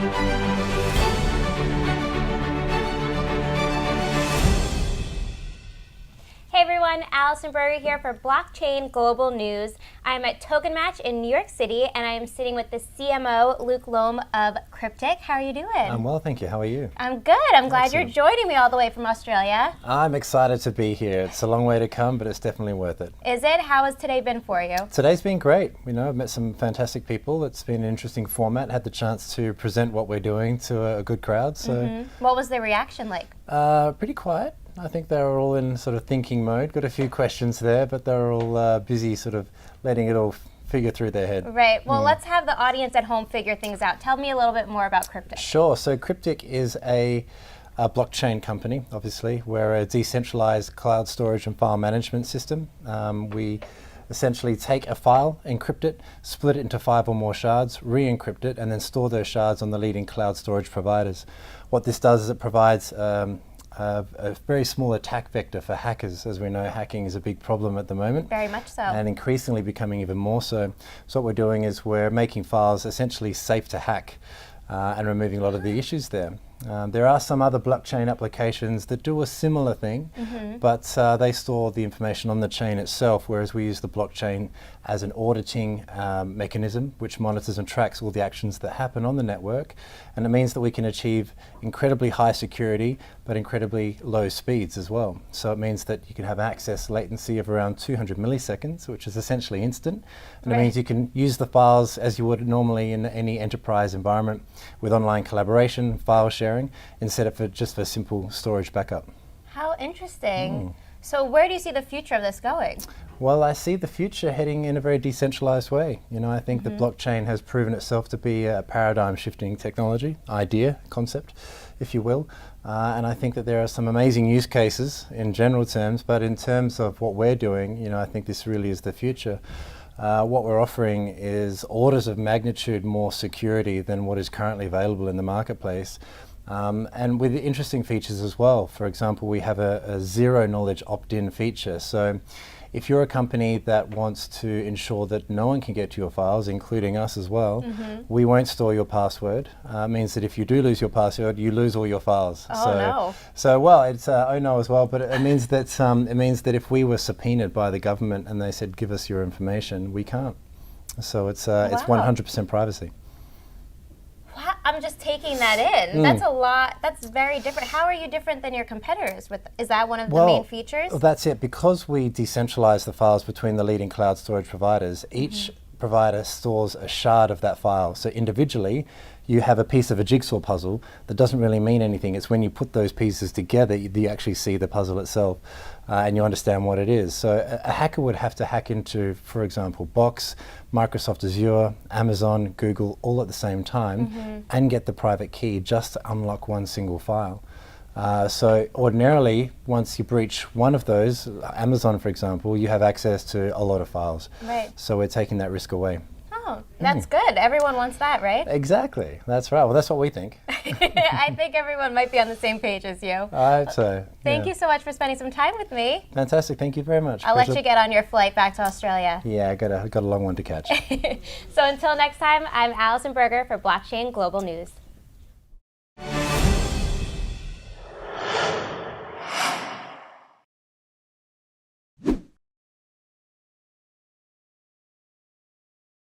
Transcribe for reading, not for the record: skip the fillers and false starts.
Hey everyone, Allison Berger here for Blockchain Global News. I'm at TokenMatch in New York City, and I am sitting with the CMO, Luke Lombe of Cryptyk. How are you doing? I'm well, thank you. How are you? I'm good. I'm glad Excellent. you're joining me all the way from Australia. I'm excited to be here. It's a long way to come, but it's definitely worth it. Is it? How has today been for you? Today's been great. I've met some fantastic people. It's been an interesting format. Had the chance to present what we're doing to a good crowd. So, What was the reaction like? pretty quiet. I think they were all in sort of thinking mode. Got a few questions there, but they were all busy sort of letting it all figure through their head. Right. Well, let's have the audience at home figure things out. Tell me a little bit more about Cryptyk. Sure. So Cryptyk is a blockchain company, obviously. We're a decentralized cloud storage and file management system. We essentially take a file, encrypt it, split it into 5 or more shards, re-encrypt it, and then store those shards on the leading cloud storage providers. What this does is it provides a very small attack vector for hackers. As we know, hacking is a big problem at the moment. Very much so. And increasingly becoming even more so. So what we're doing is we're making files essentially safe to hack and removing a lot of the issues there. There are some other blockchain applications that do a similar thing, but they store the information on the chain itself, whereas we use the blockchain as an auditing mechanism which monitors and tracks all the actions that happen on the network. And it means that we can achieve incredibly high security but incredibly low speeds as well. So it means that you can have access latency of around 200 milliseconds, which is essentially instant. And it means you can use the files as you would normally in any enterprise environment with online collaboration, file sharing, instead of just for simple storage backup. How interesting. So where do you see the future of this going? Well, I see the future heading in a very decentralized way. I think the blockchain has proven itself to be a paradigm-shifting technology, idea, concept, if you will. And I think that there are some amazing use cases in general terms, but in terms of what we're doing, I think this really is the future. What we're offering is orders of magnitude more security than what is currently available in the marketplace. And with interesting features as well. For example, we have a zero knowledge opt-in feature. So if you're a company that wants to ensure that no one can get to your files, including us as well, we won't store your password. It means that if you do lose your password, you lose all your files. Oh, no. So well, it's oh no as well, but it means that if we were subpoenaed by the government and they said, give us your information, we can't. So it's 100% privacy. I'm just taking that in. That's a lot. That's very different. How are you different than your competitors? Is that one of the main features? That's it. Because we decentralize the files between the leading cloud storage providers, each provider stores a shard of that file. So individually, you have a piece of a jigsaw puzzle that doesn't really mean anything. It's when you put those pieces together, you actually see the puzzle itself and you understand what it is. So a hacker would have to hack into, for example, Box, Microsoft Azure, Amazon, Google, all at the same time and get the private key just to unlock one single file. So ordinarily, once you breach one of those, Amazon, for example, you have access to a lot of files. Right. So we're taking that risk away. Oh, that's good. Everyone wants that, right? Exactly. That's right. Well, that's what we think. I think everyone might be on the same page as you. I hope so. Thank you so much for spending some time with me. Fantastic. Thank you very much. I'll let you get on your flight back to Australia. Yeah, I got a long one to catch. So until next time, I'm Allison Berger for Blockchain Global News.